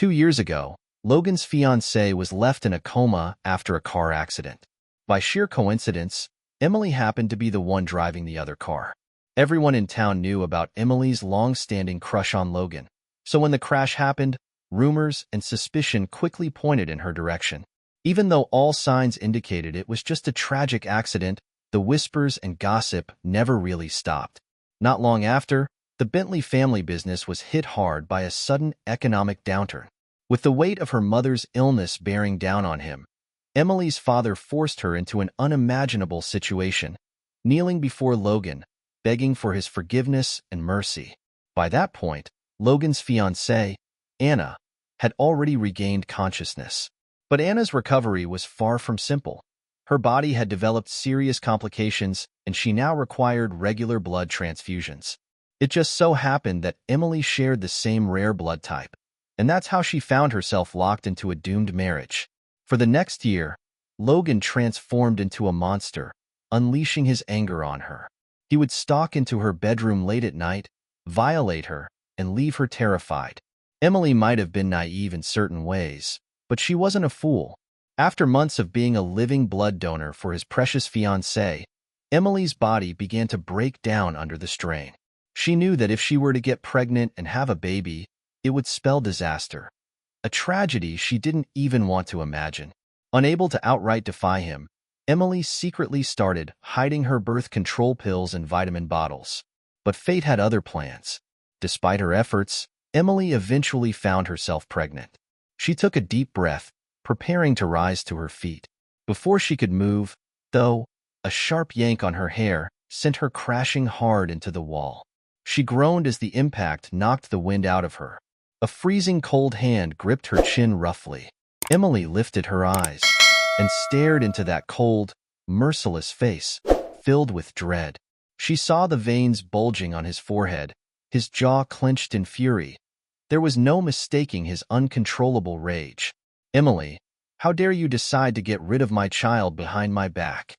2 years ago, Logan's fiancée was left in a coma after a car accident. By sheer coincidence, Emily happened to be the one driving the other car. Everyone in town knew about Emily's long-standing crush on Logan, so when the crash happened, rumors and suspicion quickly pointed in her direction. Even though all signs indicated it was just a tragic accident, the whispers and gossip never really stopped. Not long after, the Bentley family business was hit hard by a sudden economic downturn. With the weight of her mother's illness bearing down on him, Emily's father forced her into an unimaginable situation, kneeling before Logan, begging for his forgiveness and mercy. By that point, Logan's fiancée, Anna, had already regained consciousness. But Anna's recovery was far from simple. Her body had developed serious complications, and she now required regular blood transfusions. It just so happened that Emily shared the same rare blood type, and that's how she found herself locked into a doomed marriage. For the next year, Logan transformed into a monster, unleashing his anger on her. He would stalk into her bedroom late at night, violate her, and leave her terrified. Emily might have been naive in certain ways, but she wasn't a fool. After months of being a living blood donor for his precious fiancée, Emily's body began to break down under the strain. She knew that if she were to get pregnant and have a baby, it would spell disaster. A tragedy she didn't even want to imagine. Unable to outright defy him, Emily secretly started hiding her birth control pills and vitamin bottles. But fate had other plans. Despite her efforts, Emily eventually found herself pregnant. She took a deep breath, preparing to rise to her feet. Before she could move, though, a sharp yank on her hair sent her crashing hard into the wall. She groaned as the impact knocked the wind out of her. A freezing cold hand gripped her chin roughly. Emily lifted her eyes and stared into that cold, merciless face, filled with dread. She saw the veins bulging on his forehead, his jaw clenched in fury. There was no mistaking his uncontrollable rage. "Emily, how dare you decide to get rid of my child behind my back?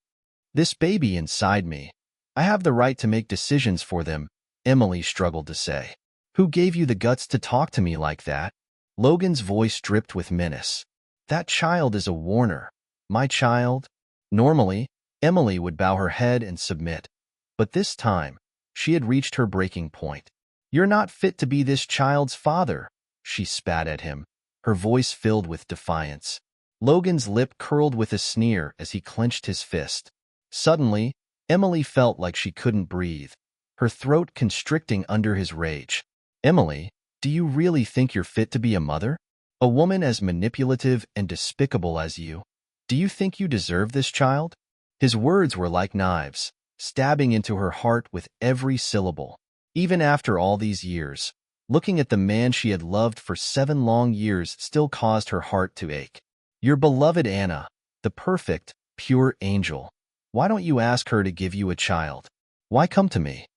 This baby inside me. I have the right to make decisions for them," Emily struggled to say. "Who gave you the guts to talk to me like that?" Logan's voice dripped with menace. "That child is a Warner. My child." Normally, Emily would bow her head and submit. But this time, she had reached her breaking point. "You're not fit to be this child's father," she spat at him, her voice filled with defiance. Logan's lip curled with a sneer as he clenched his fist. Suddenly, Emily felt like she couldn't breathe, her throat constricting under his rage. "Emily, do you really think you're fit to be a mother? A woman as manipulative and despicable as you? Do you think you deserve this child?" His words were like knives, stabbing into her heart with every syllable. Even after all these years, looking at the man she had loved for 7 long years still caused her heart to ache. "Your beloved Anna, the perfect, pure angel. Why don't you ask her to give you a child? Why come to me?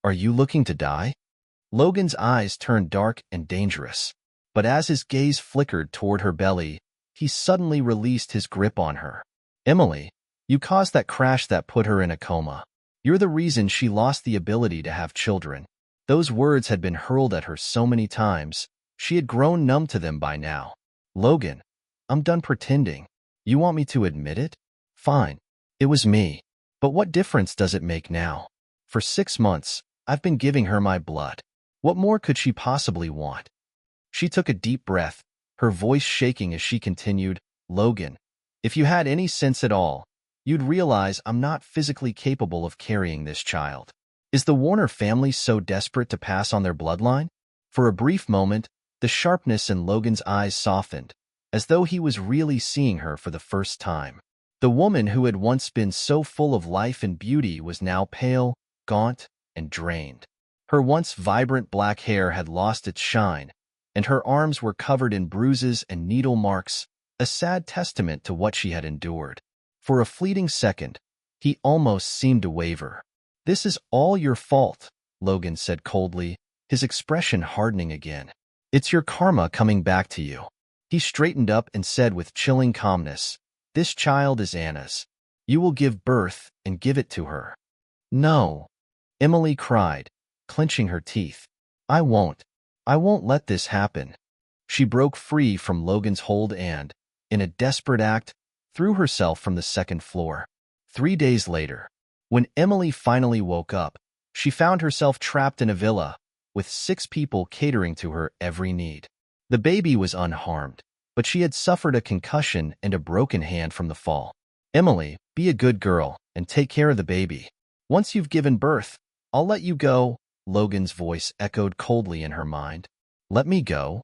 Are you looking to die?" Logan's eyes turned dark and dangerous, but as his gaze flickered toward her belly, he suddenly released his grip on her. "Emily, you caused that crash that put her in a coma. You're the reason she lost the ability to have children." Those words had been hurled at her so many times, she had grown numb to them by now. "Logan, I'm done pretending. You want me to admit it? Fine. It was me. But what difference does it make now? For 6 months, I've been giving her my blood. What more could she possibly want?" She took a deep breath, her voice shaking as she continued, "Logan, if you had any sense at all, you'd realize I'm not physically capable of carrying this child. Is the Warner family so desperate to pass on their bloodline?" For a brief moment, the sharpness in Logan's eyes softened, as though he was really seeing her for the first time. The woman who had once been so full of life and beauty was now pale, gaunt, and drained. Her once vibrant black hair had lost its shine, and her arms were covered in bruises and needle marks, a sad testament to what she had endured. For a fleeting second, he almost seemed to waver. "This is all your fault," Logan said coldly, his expression hardening again. "It's your karma coming back to you." He straightened up and said with chilling calmness, "This child is Anna's. You will give birth and give it to her." "No," Emily cried, clenching her teeth. I won't let this happen." She broke free from Logan's hold and, in a desperate act, threw herself from the second floor. 3 days later, when Emily finally woke up, she found herself trapped in a villa, with 6 people catering to her every need. The baby was unharmed, but she had suffered a concussion and a broken hand from the fall. "Emily, be a good girl and take care of the baby. Once you've given birth, I'll let you go," Logan's voice echoed coldly in her mind. "Let me go?"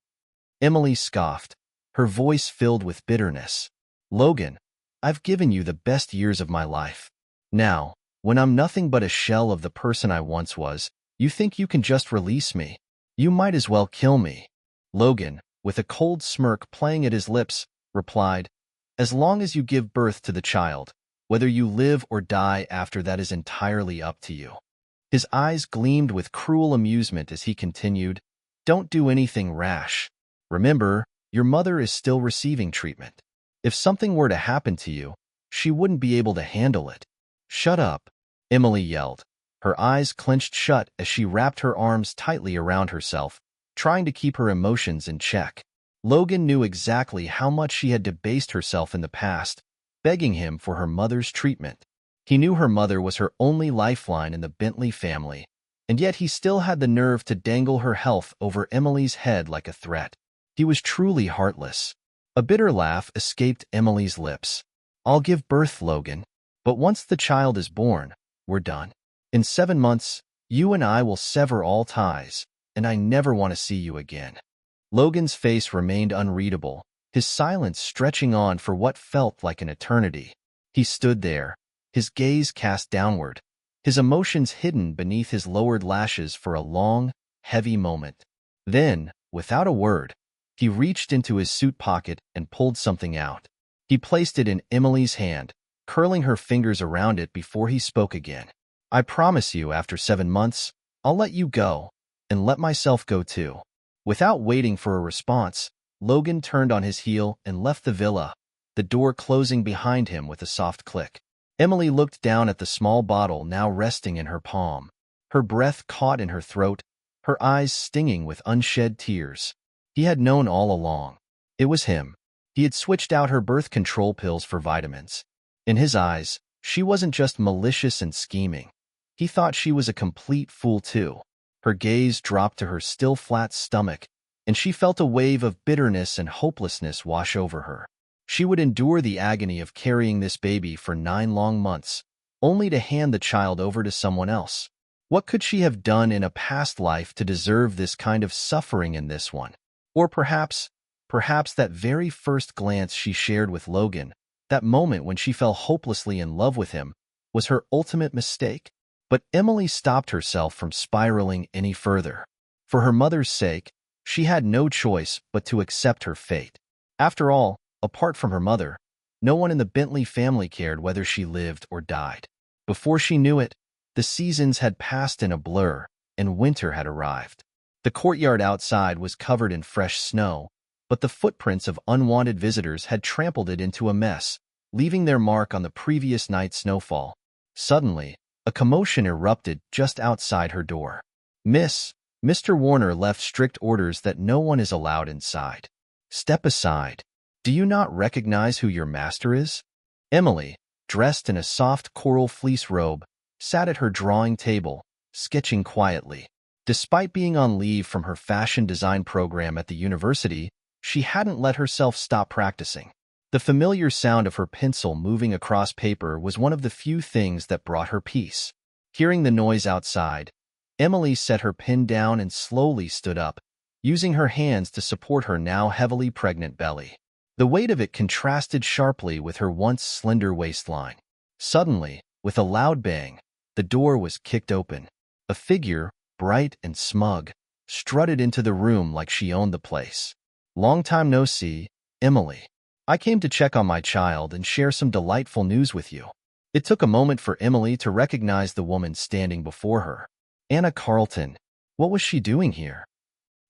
Emily scoffed, her voice filled with bitterness. "Logan, I've given you the best years of my life. Now, when I'm nothing but a shell of the person I once was, you think you can just release me? You might as well kill me." Logan, with a cold smirk playing at his lips, replied, "As long as you give birth to the child, whether you live or die after that is entirely up to you." His eyes gleamed with cruel amusement as he continued, "Don't do anything rash. Remember, your mother is still receiving treatment. If something were to happen to you, she wouldn't be able to handle it." "Shut up," Emily yelled, her eyes clenched shut as she wrapped her arms tightly around herself, trying to keep her emotions in check. Logan knew exactly how much she had debased herself in the past, begging him for her mother's treatment. He knew her mother was her only lifeline in the Bentley family, and yet he still had the nerve to dangle her health over Emily's head like a threat. He was truly heartless. A bitter laugh escaped Emily's lips. "I'll give birth, Logan, but once the child is born, we're done. In 7 months, you and I will sever all ties, and I never want to see you again." Logan's face remained unreadable, his silence stretching on for what felt like an eternity. He stood there, his gaze cast downward, his emotions hidden beneath his lowered lashes for a long, heavy moment. Then, without a word, he reached into his suit pocket and pulled something out. He placed it in Emily's hand, curling her fingers around it before he spoke again. "I promise you, after 7 months, I'll let you go, and let myself go too." Without waiting for a response, Logan turned on his heel and left the villa, the door closing behind him with a soft click. Emily looked down at the small bottle now resting in her palm, her breath caught in her throat, her eyes stinging with unshed tears. He had known all along. It was him. He had switched out her birth control pills for vitamins. In his eyes, she wasn't just malicious and scheming. He thought she was a complete fool too. Her gaze dropped to her still flat stomach, and she felt a wave of bitterness and hopelessness wash over her. She would endure the agony of carrying this baby for 9 long months, only to hand the child over to someone else. What could she have done in a past life to deserve this kind of suffering in this one? Or perhaps that very first glance she shared with Logan, that moment when she fell hopelessly in love with him, was her ultimate mistake? But Emily stopped herself from spiraling any further. For her mother's sake, she had no choice but to accept her fate. After all, apart from her mother, no one in the Bentley family cared whether she lived or died. Before she knew it, the seasons had passed in a blur, and winter had arrived. The courtyard outside was covered in fresh snow, but the footprints of unwanted visitors had trampled it into a mess, leaving their mark on the previous night's snowfall. Suddenly, a commotion erupted just outside her door. Mr. Warner left strict orders that no one is allowed inside. Step aside. Do you not recognize who your master is?" Emily, dressed in a soft coral fleece robe, sat at her drawing table, sketching quietly. Despite being on leave from her fashion design program at the university, she hadn't let herself stop practicing. The familiar sound of her pencil moving across paper was one of the few things that brought her peace. Hearing the noise outside, Emily set her pen down and slowly stood up, using her hands to support her now heavily pregnant belly. The weight of it contrasted sharply with her once slender waistline. Suddenly, with a loud bang, the door was kicked open. A figure, bright and smug, strutted into the room like she owned the place. "Long time no see, Emily. I came to check on my child and share some delightful news with you." It took a moment for Emily to recognize the woman standing before her. Anna Carlton. What was she doing here?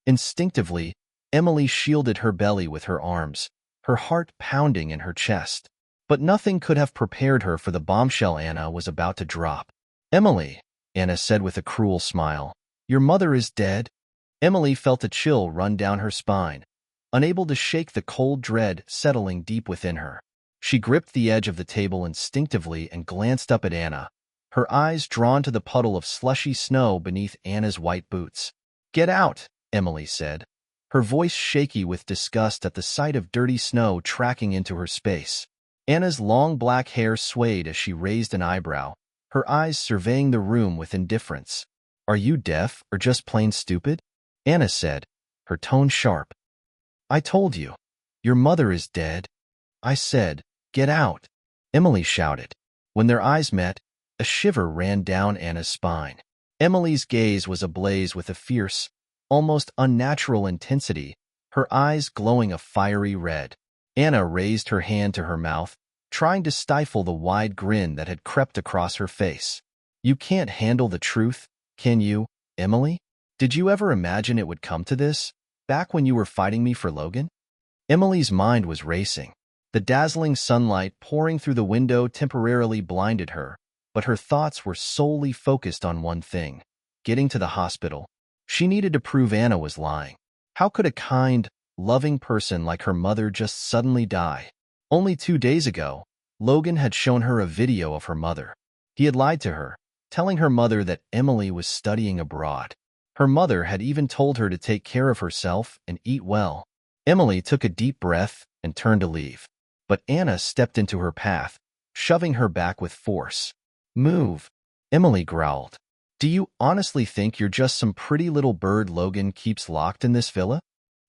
Instinctively, Emily shielded her belly with her arms, her heart pounding in her chest. But nothing could have prepared her for the bombshell Anna was about to drop. "Emily," Anna said with a cruel smile, "your mother is dead?" Emily felt a chill run down her spine, unable to shake the cold dread settling deep within her. She gripped the edge of the table instinctively and glanced up at Anna, her eyes drawn to the puddle of slushy snow beneath Anna's white boots. "Get out," Emily said, her voice shaky with disgust at the sight of dirty snow tracking into her space. Anna's long black hair swayed as she raised an eyebrow, her eyes surveying the room with indifference. "Are you deaf or just plain stupid?" Anna said, her tone sharp. "I told you. Your mother is dead." "I said, get out," Emily shouted. When their eyes met, a shiver ran down Anna's spine. Emily's gaze was ablaze with a fierce, almost unnatural intensity, her eyes glowing a fiery red. Anna raised her hand to her mouth, trying to stifle the wide grin that had crept across her face. "You can't handle the truth, can you, Emily? Did you ever imagine it would come to this, back when you were fighting me for Logan?" Emily's mind was racing. The dazzling sunlight pouring through the window temporarily blinded her, but her thoughts were solely focused on one thing: getting to the hospital. She needed to prove Anna was lying. How could a kind, loving person like her mother just suddenly die? Only 2 days ago, Logan had shown her a video of her mother. He had lied to her, telling her mother that Emily was studying abroad. Her mother had even told her to take care of herself and eat well. Emily took a deep breath and turned to leave. But Anna stepped into her path, shoving her back with force. "Move," Emily growled. "Do you honestly think you're just some pretty little bird Logan keeps locked in this villa?"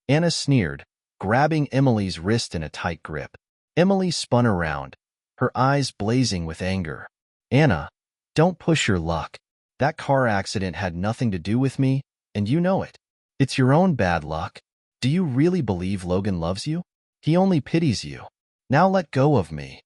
Anna sneered, grabbing Emily's wrist in a tight grip. Emily spun around, her eyes blazing with anger. "Anna, don't push your luck. That car accident had nothing to do with me, and you know it. It's your own bad luck. Do you really believe Logan loves you? He only pities you. Now let go of me."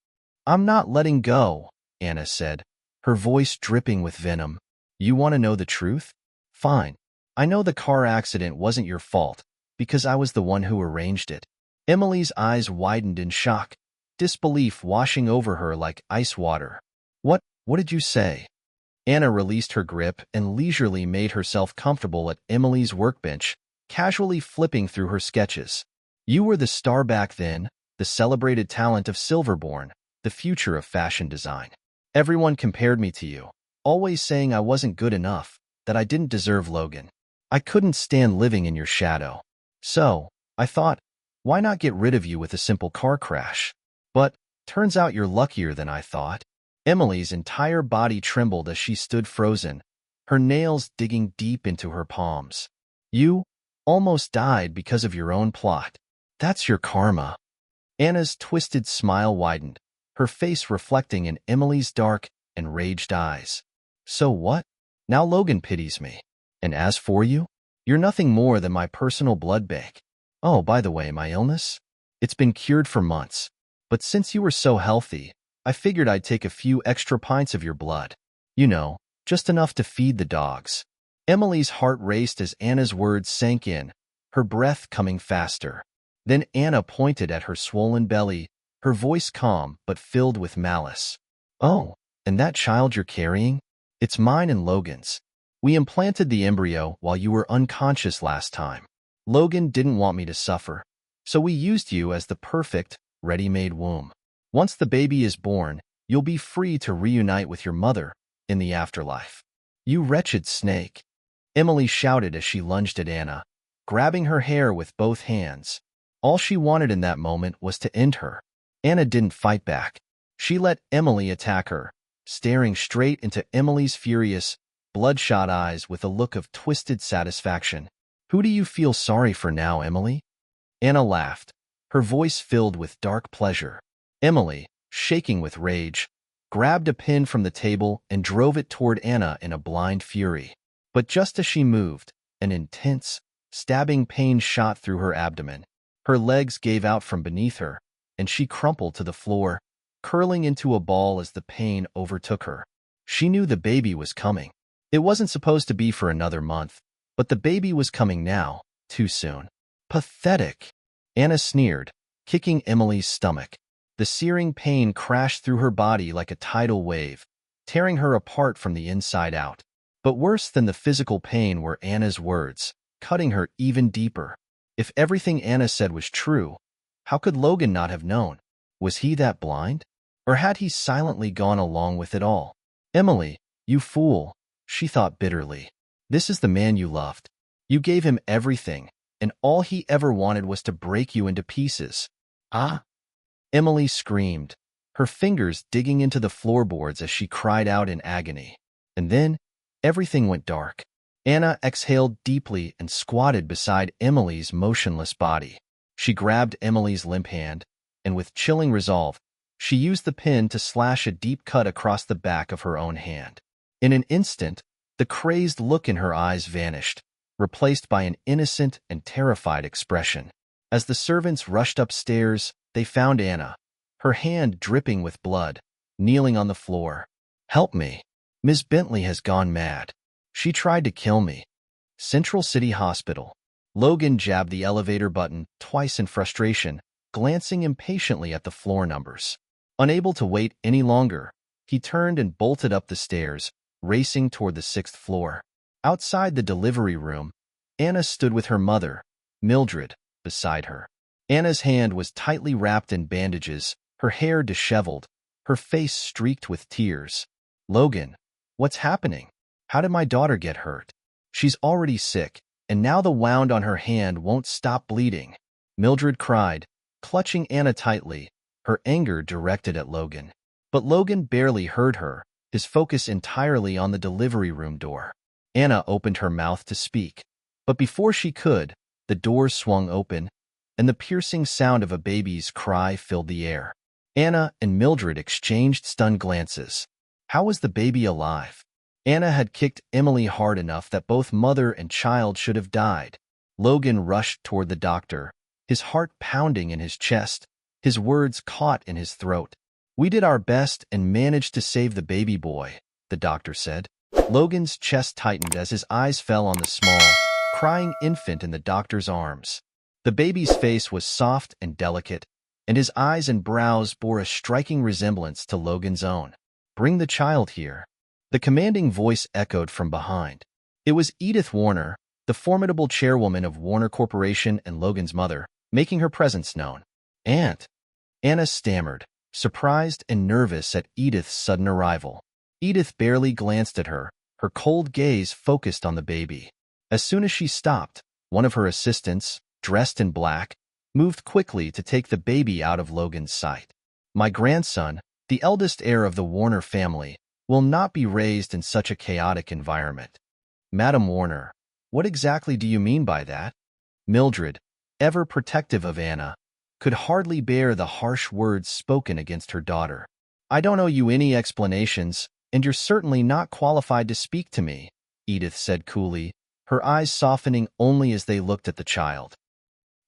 "I'm not letting go," Anna said, her voice dripping with venom. "You want to know the truth? Fine. I know the car accident wasn't your fault, because I was the one who arranged it." Emily's eyes widened in shock, disbelief washing over her like ice water. What did you say?" Anna released her grip and leisurely made herself comfortable at Emily's workbench, casually flipping through her sketches. "You were the star back then, the celebrated talent of Silverborn, the future of fashion design. Everyone compared me to you, always saying I wasn't good enough, that I didn't deserve Logan. I couldn't stand living in your shadow. So, I thought, why not get rid of you with a simple car crash? But, turns out you're luckier than I thought." Emily's entire body trembled as she stood frozen, her nails digging deep into her palms. "You almost died because of your own plot. That's your karma." Anna's twisted smile widened, her face reflecting in Emily's dark, enraged eyes. "So what? Now Logan pities me. And as for you, you're nothing more than my personal blood bank. Oh, by the way, my illness? It's been cured for months. But since you were so healthy, I figured I'd take a few extra pints of your blood. You know, just enough to feed the dogs." Emily's heart raced as Anna's words sank in, her breath coming faster. Then Anna pointed at her swollen belly, her voice calm but filled with malice. "Oh, and that child you're carrying? It's mine and Logan's. We implanted the embryo while you were unconscious last time. Logan didn't want me to suffer, so we used you as the perfect, ready-made womb. Once the baby is born, you'll be free to reunite with your mother in the afterlife." "You wretched snake," Emily shouted as she lunged at Anna, grabbing her hair with both hands. All she wanted in that moment was to end her. Anna didn't fight back. She let Emily attack her, staring straight into Emily's furious, bloodshot eyes with a look of twisted satisfaction. "Who do you feel sorry for now, Emily?" Anna laughed, her voice filled with dark pleasure. Emily, shaking with rage, grabbed a pin from the table and drove it toward Anna in a blind fury. But just as she moved, an intense, stabbing pain shot through her abdomen. Her legs gave out from beneath her, and she crumpled to the floor, curling into a ball as the pain overtook her. She knew the baby was coming. It wasn't supposed to be for another month, but the baby was coming now, too soon. "Pathetic," Anna sneered, kicking Emily's stomach. The searing pain crashed through her body like a tidal wave, tearing her apart from the inside out. But worse than the physical pain were Anna's words, cutting her even deeper. If everything Anna said was true, how could Logan not have known? Was he that blind? Or had he silently gone along with it all? Emily, you fool, she thought bitterly. This is the man you loved. You gave him everything, and all he ever wanted was to break you into pieces. Ah! Emily screamed, her fingers digging into the floorboards as she cried out in agony. And then, everything went dark. Anna exhaled deeply and squatted beside Emily's motionless body. She grabbed Emily's limp hand, and with chilling resolve, she used the pin to slash a deep cut across the back of her own hand. In an instant, the crazed look in her eyes vanished, replaced by an innocent and terrified expression. As the servants rushed upstairs, they found Anna, her hand dripping with blood, kneeling on the floor. "Help me. Miss Bentley has gone mad. She tried to kill me." Central City Hospital. Logan jabbed the elevator button twice in frustration, glancing impatiently at the floor numbers. Unable to wait any longer, he turned and bolted up the stairs, racing toward the 6th floor. Outside the delivery room, Anna stood with her mother, Mildred, beside her. Anna's hand was tightly wrapped in bandages, her hair disheveled, her face streaked with tears. "Logan, what's happening? How did my daughter get hurt? She's already sick, and now the wound on her hand won't stop bleeding," Mildred cried, clutching Anna tightly, her anger directed at Logan. But Logan barely heard her, his focus entirely on the delivery room door. Anna opened her mouth to speak, but before she could, the door swung open, and the piercing sound of a baby's cry filled the air. Anna and Mildred exchanged stunned glances. How was the baby alive? Anna had kicked Emily hard enough that both mother and child should have died. Logan rushed toward the doctor, his heart pounding in his chest, his words caught in his throat. "We did our best and managed to save the baby boy," the doctor said. Logan's chest tightened as his eyes fell on the small, crying infant in the doctor's arms. The baby's face was soft and delicate, and his eyes and brows bore a striking resemblance to Logan's own. "Bring the child here." The commanding voice echoed from behind. It was Edith Warner, the formidable chairwoman of Warner Corporation and Logan's mother, making her presence known. "Aunt," Anna stammered, surprised and nervous at Edith's sudden arrival. Edith barely glanced at her, her cold gaze focused on the baby. As soon as she stopped, one of her assistants, dressed in black, moved quickly to take the baby out of Logan's sight. "My grandson, the eldest heir of the Warner family, will not be raised in such a chaotic environment." "Madam Warner, what exactly do you mean by that?" Mildred, ever protective of Anna, could hardly bear the harsh words spoken against her daughter. "I don't owe you any explanations, and you're certainly not qualified to speak to me," Edith said coolly, her eyes softening only as they looked at the child.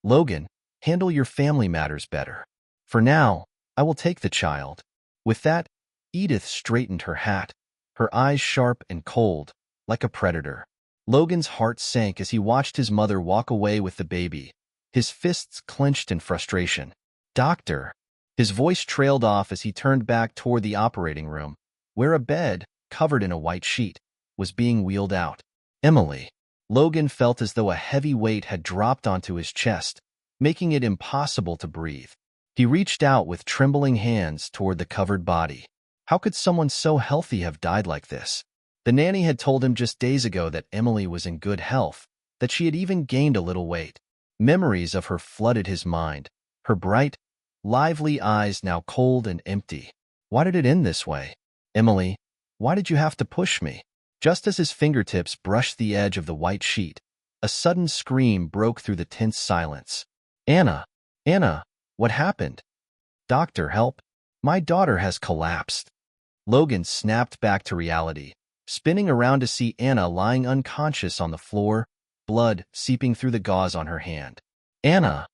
"Logan, handle your family matters better. For now, I will take the child." With that, Edith straightened her hat, her eyes sharp and cold, like a predator. Logan's heart sank as he watched his mother walk away with the baby, his fists clenched in frustration. "Doctor," his voice trailed off as he turned back toward the operating room, where a bed, covered in a white sheet, was being wheeled out. "Emily." Logan felt as though a heavy weight had dropped onto his chest, making it impossible to breathe. He reached out with trembling hands toward the covered body. How could someone so healthy have died like this? The nanny had told him just days ago that Emily was in good health, that she had even gained a little weight. Memories of her flooded his mind, her bright, lively eyes now cold and empty. Why did it end this way? "Emily, why did you have to push me?" Just as his fingertips brushed the edge of the white sheet, a sudden scream broke through the tense silence. "Anna! Anna! What happened?" "Doctor, help! My daughter has collapsed." Logan snapped back to reality, spinning around to see Anna lying unconscious on the floor, blood seeping through the gauze on her hand. "Anna!"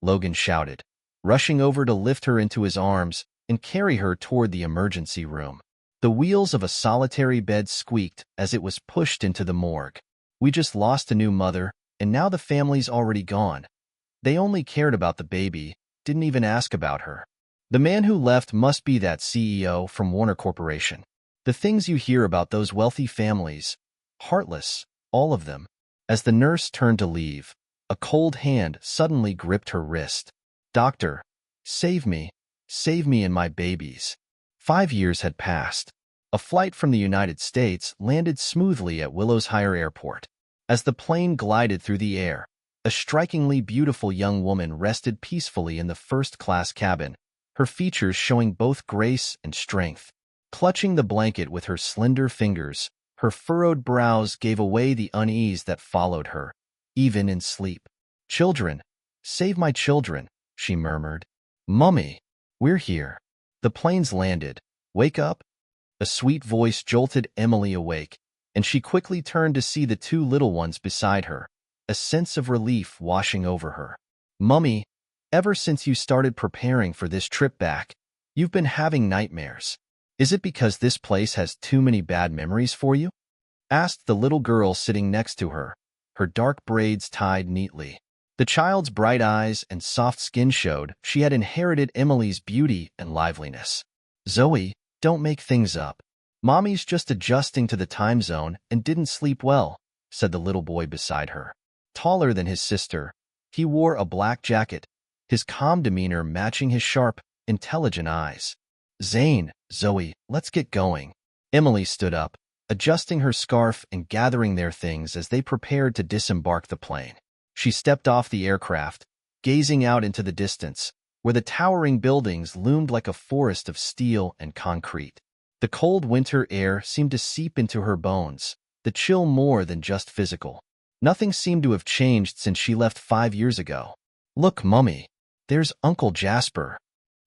Logan shouted, rushing over to lift her into his arms and carry her toward the emergency room. The wheels of a solitary bed squeaked as it was pushed into the morgue. "We just lost a new mother, and now the family's already gone. They only cared about the baby, didn't even ask about her. The man who left must be that CEO from Warner Corporation. The things you hear about those wealthy families, heartless, all of them." As the nurse turned to leave, A cold hand suddenly gripped her wrist. "Doctor, save me. Save me and my babies." 5 years had passed. A flight from the United States landed smoothly at Willows Higher Airport. As the plane glided through the air, a strikingly beautiful young woman rested peacefully in the first-class cabin, her features showing both grace and strength. Clutching the blanket with her slender fingers, her furrowed brows gave away the unease that followed her, even in sleep. "Children, save my children," she murmured. "Mummy, we're here." The planes landed. "Wake up." A sweet voice jolted Emily awake, and she quickly turned to see the two little ones beside her, a sense of relief washing over her. "Mummy, ever since you started preparing for this trip back, you've been having nightmares. Is it because this place has too many bad memories for you?" asked the little girl sitting next to her, her dark braids tied neatly. The child's bright eyes and soft skin showed she had inherited Emily's beauty and liveliness. "Zoe, don't make things up. Mommy's just adjusting to the time zone and didn't sleep well," said the little boy beside her. Taller than his sister, he wore a black jacket, his calm demeanor matching his sharp, intelligent eyes. "Zane, Zoe, let's get going." Emily stood up, adjusting her scarf and gathering their things as they prepared to disembark the plane. She stepped off the aircraft, gazing out into the distance, where the towering buildings loomed like a forest of steel and concrete. The cold winter air seemed to seep into her bones, the chill more than just physical. Nothing seemed to have changed since she left 5 years ago. "Look, Mummy, there's Uncle Jasper."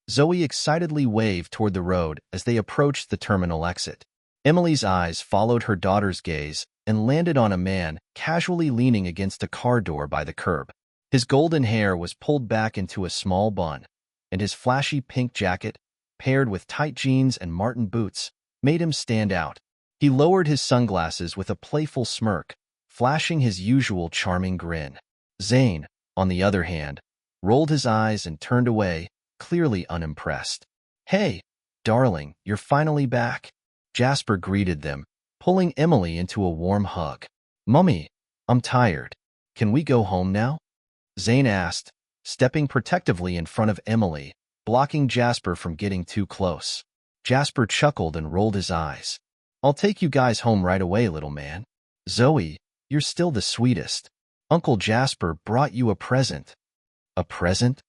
Zoe excitedly waved toward the road as they approached the terminal exit. Emily's eyes followed her daughter's gaze and landed on a man casually leaning against a car door by the curb. His golden hair was pulled back into a small bun, and his flashy pink jacket, paired with tight jeans and Martin boots, made him stand out. He lowered his sunglasses with a playful smirk, flashing his usual charming grin. Zane, on the other hand, rolled his eyes and turned away, clearly unimpressed. "Hey, darling, you're finally back." Jasper greeted them, pulling Emily into a warm hug. "Mummy, I'm tired. Can we go home now?" Zane asked, stepping protectively in front of Emily, blocking Jasper from getting too close. Jasper chuckled and rolled his eyes. "I'll take you guys home right away, little man. Zoe, you're still the sweetest. Uncle Jasper brought you a present." "A present?"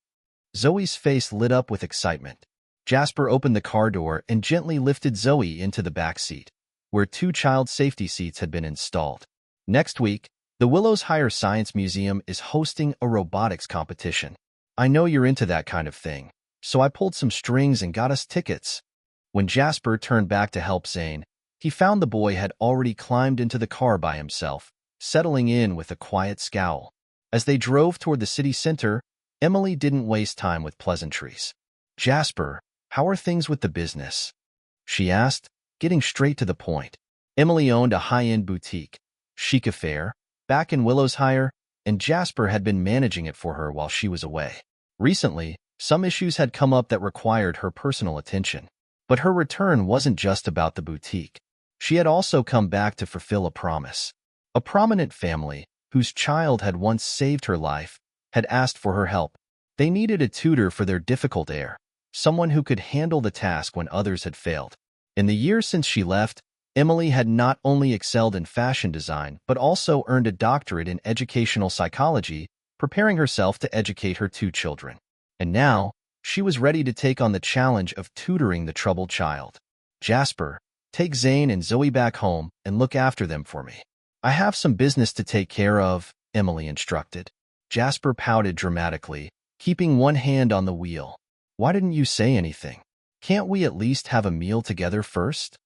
Zoe's face lit up with excitement. Jasper opened the car door and gently lifted Zoe into the back seat, where 2 child safety seats had been installed. Next week, the Willows Higher Science Museum is hosting a robotics competition. I know you're into that kind of thing, so I pulled some strings and got us tickets. When Jasper turned back to help Zane, he found the boy had already climbed into the car by himself, settling in with a quiet scowl. As they drove toward the city center, Emily didn't waste time with pleasantries. "Jasper, how are things with the business?" she asked, getting straight to the point. Emily owned a high-end boutique, chic affair, back in Willows Higher, and Jasper had been managing it for her while she was away. Recently, some issues had come up that required her personal attention. But her return wasn't just about the boutique. She had also come back to fulfill a promise. A prominent family, whose child had once saved her life, had asked for her help. They needed a tutor for their difficult heir, someone who could handle the task when others had failed. In the years since she left, Emily had not only excelled in fashion design, but also earned a doctorate in educational psychology, preparing herself to educate her 2 children. And now, she was ready to take on the challenge of tutoring the troubled child. "Jasper, take Zane and Zoe back home and look after them for me. I have some business to take care of," Emily instructed. Jasper pouted dramatically, keeping one hand on the wheel. "Why didn't you say anything? Can't we at least have a meal together first?"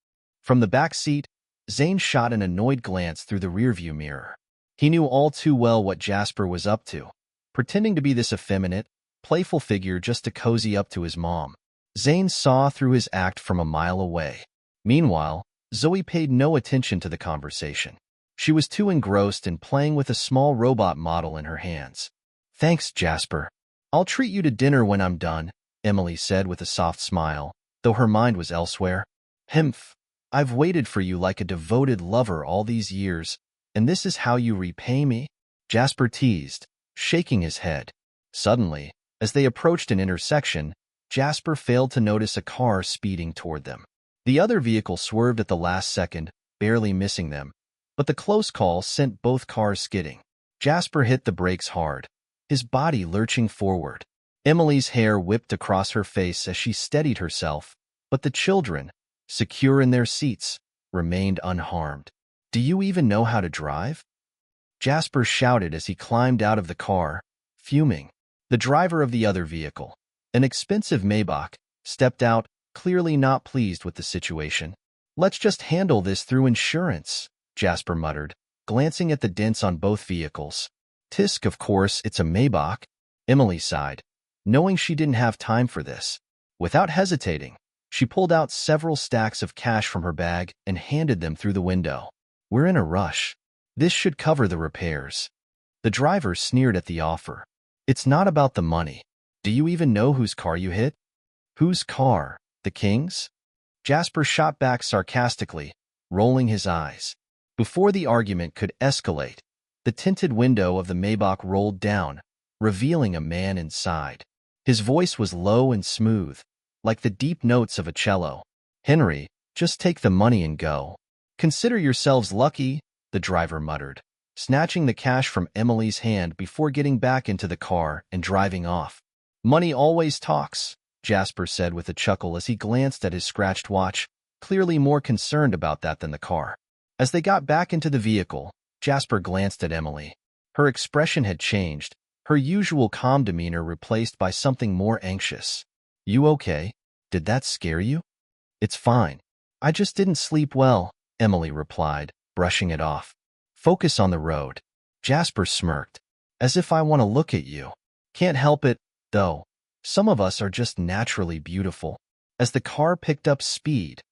From the back seat, Zane shot an annoyed glance through the rearview mirror. He knew all too well what Jasper was up to, pretending to be this effeminate, playful figure just to cozy up to his mom. Zane saw through his act from a mile away. Meanwhile, Zoe paid no attention to the conversation. She was too engrossed in playing with a small robot model in her hands. "Thanks, Jasper. I'll treat you to dinner when I'm done," Emily said with a soft smile, though her mind was elsewhere. "Himph. I've waited for you like a devoted lover all these years, and this is how you repay me?" Jasper teased, shaking his head. Suddenly, as they approached an intersection, Jasper failed to notice a car speeding toward them. The other vehicle swerved at the last second, barely missing them, but the close call sent both cars skidding. Jasper hit the brakes hard, his body lurching forward. Emily's hair whipped across her face as she steadied herself, but the children, secure in their seats, remained unharmed. "Do you even know how to drive?" Jasper shouted as he climbed out of the car, fuming. The driver of the other vehicle, an expensive Maybach, stepped out, clearly not pleased with the situation. "Let's just handle this through insurance," Jasper muttered, glancing at the dents on both vehicles. "Tisk, of course, it's a Maybach," Emily sighed, knowing she didn't have time for this. Without hesitating, she pulled out several stacks of cash from her bag and handed them through the window. "We're in a rush. This should cover the repairs." The driver sneered at the offer. "It's not about the money. Do you even know whose car you hit?" "Whose car? The King's?" Jasper shot back sarcastically, rolling his eyes. Before the argument could escalate, the tinted window of the Maybach rolled down, revealing a man inside. His voice was low and smooth, like the deep notes of a cello. "Henry, just take the money and go." "Consider yourselves lucky," the driver muttered, snatching the cash from Emily's hand before getting back into the car and driving off. "Money always talks," Jasper said with a chuckle as he glanced at his scratched watch, clearly more concerned about that than the car. As they got back into the vehicle, Jasper glanced at Emily. Her expression had changed, her usual calm demeanor replaced by something more anxious. "You okay? Did that scare you?" "It's fine. I just didn't sleep well," Emily replied, brushing it off. "Focus on the road." Jasper smirked. "As if I want to look at you. Can't help it, though. Some of us are just naturally beautiful." As the car picked up speed,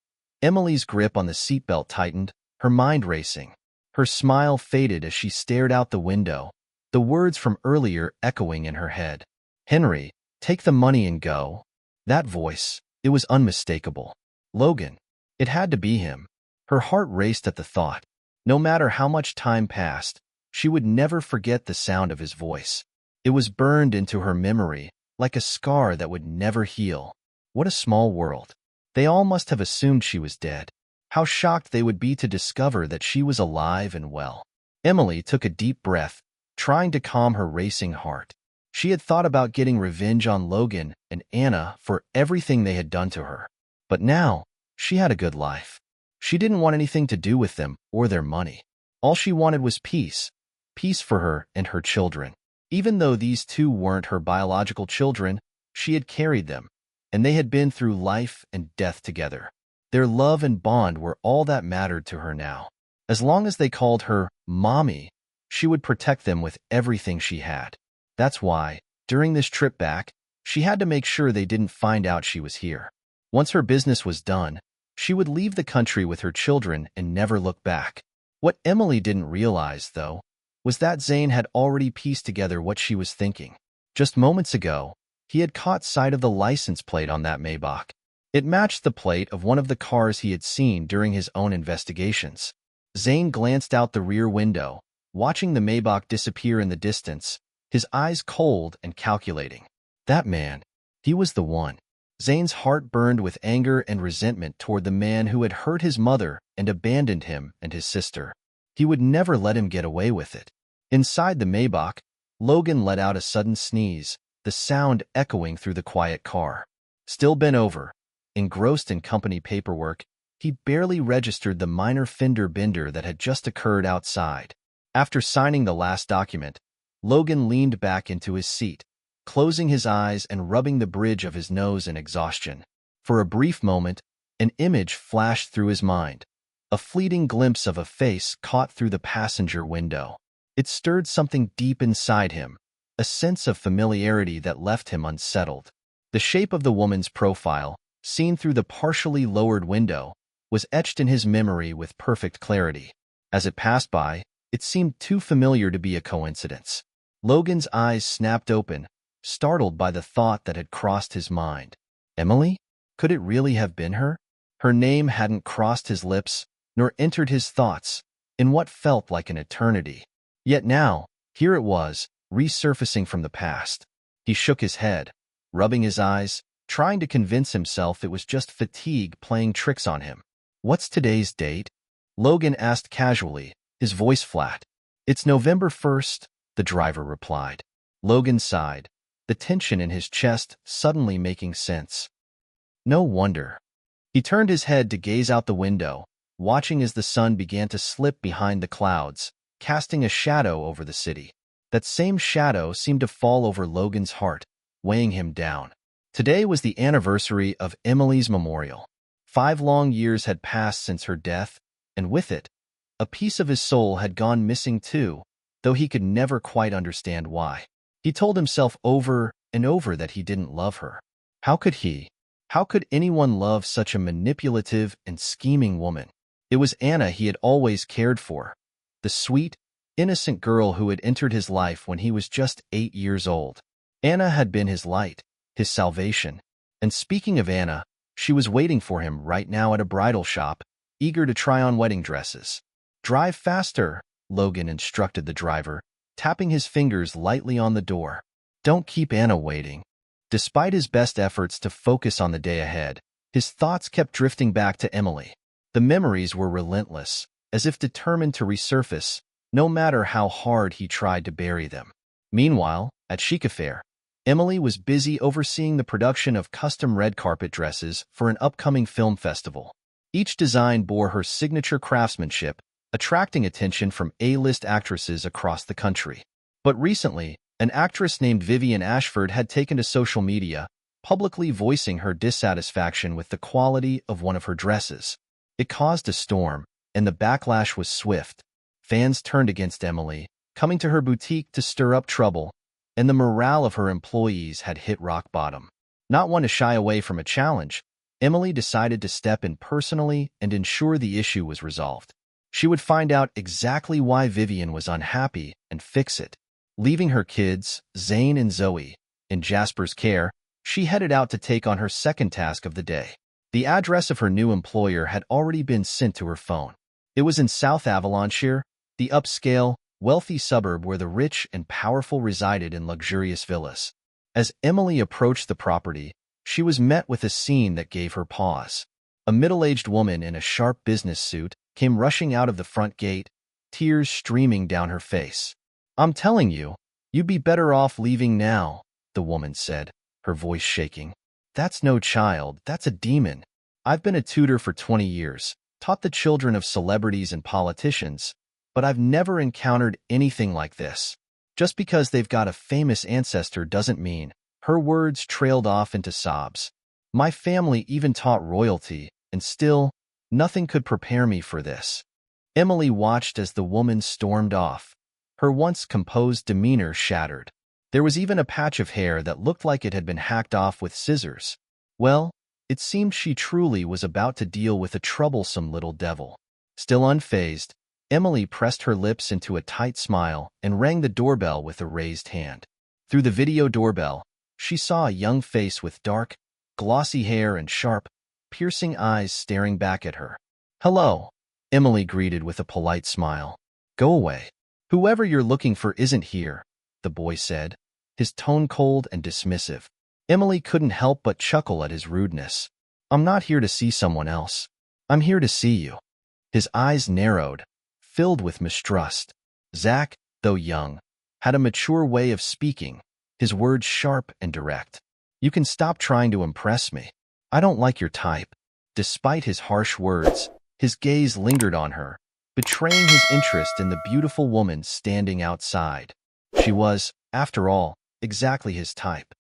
Emily's grip on the seatbelt tightened, her mind racing. Her smile faded as she stared out the window, the words from earlier echoing in her head. "Henry, take the money and go." That voice, it was unmistakable. Logan. It had to be him. Her heart raced at the thought. No matter how much time passed, she would never forget the sound of his voice. It was burned into her memory, like a scar that would never heal. What a small world. They all must have assumed she was dead. How shocked they would be to discover that she was alive and well. Emily took a deep breath, trying to calm her racing heart. She had thought about getting revenge on Logan and Anna for everything they had done to her. But now, she had a good life. She didn't want anything to do with them or their money. All she wanted was peace. Peace for her and her children. Even though these two weren't her biological children, she had carried them, and they had been through life and death together. Their love and bond were all that mattered to her now. As long as they called her Mommy, she would protect them with everything she had. That's why, during this trip back, she had to make sure they didn't find out she was here. Once her business was done, she would leave the country with her children and never look back. What Emily didn't realize, though, was that Zane had already pieced together what she was thinking. Just moments ago, he had caught sight of the license plate on that Maybach. It matched the plate of one of the cars he had seen during his own investigations. Zane glanced out the rear window, watching the Maybach disappear in the distance, his eyes cold and calculating. That man, he was the one. Zane's heart burned with anger and resentment toward the man who had hurt his mother and abandoned him and his sister. He would never let him get away with it. Inside the Maybach, Logan let out a sudden sneeze, the sound echoing through the quiet car. Still bent over, engrossed in company paperwork, he barely registered the minor fender bender that had just occurred outside. After signing the last document, Logan leaned back into his seat, closing his eyes and rubbing the bridge of his nose in exhaustion. For a brief moment, an image flashed through his mind, a fleeting glimpse of a face caught through the passenger window. It stirred something deep inside him, a sense of familiarity that left him unsettled. The shape of the woman's profile, seen through the partially lowered window, was etched in his memory with perfect clarity. As it passed by, it seemed too familiar to be a coincidence. Logan's eyes snapped open, startled by the thought that had crossed his mind. Emily? Could it really have been her? Her name hadn't crossed his lips, nor entered his thoughts, in what felt like an eternity. Yet now, here it was, resurfacing from the past. He shook his head, rubbing his eyes, trying to convince himself it was just fatigue playing tricks on him. "What's today's date?" Logan asked casually, his voice flat. "It's November 1st, the driver replied. Logan sighed, the tension in his chest suddenly making sense. No wonder. He turned his head to gaze out the window, watching as the sun began to slip behind the clouds, casting a shadow over the city. That same shadow seemed to fall over Logan's heart, weighing him down. Today was the anniversary of Emily's memorial. 5 long years had passed since her death, and with it, a piece of his soul had gone missing too, though he could never quite understand why. He told himself over and over that he didn't love her. How could he? How could anyone love such a manipulative and scheming woman? It was Anna he had always cared for, the sweet, innocent girl who had entered his life when he was just 8 years old. Anna had been his light, his salvation. And speaking of Anna, she was waiting for him right now at a bridal shop, eager to try on wedding dresses. "Drive faster," Logan instructed the driver, tapping his fingers lightly on the door. "Don't keep Anna waiting." Despite his best efforts to focus on the day ahead, his thoughts kept drifting back to Emily. The memories were relentless, as if determined to resurface, no matter how hard he tried to bury them. Meanwhile, at Chic Affair, Emily was busy overseeing the production of custom red carpet dresses for an upcoming film festival. Each design bore her signature craftsmanship, attracting attention from A-list actresses across the country. But recently, an actress named Vivian Ashford had taken to social media, publicly voicing her dissatisfaction with the quality of one of her dresses. It caused a storm, and the backlash was swift. Fans turned against Emily, coming to her boutique to stir up trouble, and the morale of her employees had hit rock bottom. Not one to shy away from a challenge, Emily decided to step in personally and ensure the issue was resolved. She would find out exactly why Vivian was unhappy and fix it. Leaving her kids, Zane and Zoe, in Jasper's care, she headed out to take on her second task of the day. The address of her new employer had already been sent to her phone. It was in South Avonshire, the upscale, wealthy suburb where the rich and powerful resided in luxurious villas. As Emily approached the property, she was met with a scene that gave her pause. A middle-aged woman in a sharp business suit came rushing out of the front gate, tears streaming down her face. "I'm telling you, you'd be better off leaving now," the woman said, her voice shaking. "That's no child, that's a demon. I've been a tutor for 20 years, taught the children of celebrities and politicians, but I've never encountered anything like this. Just because they've got a famous ancestor doesn't mean." Her words trailed off into sobs. "My family even taught royalty, and still, nothing could prepare me for this." Emily watched as the woman stormed off, her once composed demeanor shattered. There was even a patch of hair that looked like it had been hacked off with scissors. Well, it seemed she truly was about to deal with a troublesome little devil. Still unfazed, Emily pressed her lips into a tight smile and rang the doorbell with a raised hand. Through the video doorbell, she saw a young face with dark, glossy hair and sharp, piercing eyes staring back at her. "Hello," Emily greeted with a polite smile. "Go away. Whoever you're looking for isn't here," the boy said, his tone cold and dismissive. Emily couldn't help but chuckle at his rudeness. "I'm not here to see someone else. I'm here to see you." His eyes narrowed, filled with mistrust. Zach, though young, had a mature way of speaking, his words sharp and direct. "You can stop trying to impress me. I don't like your type." Despite his harsh words, his gaze lingered on her, betraying his interest in the beautiful woman standing outside. She was, after all, exactly his type.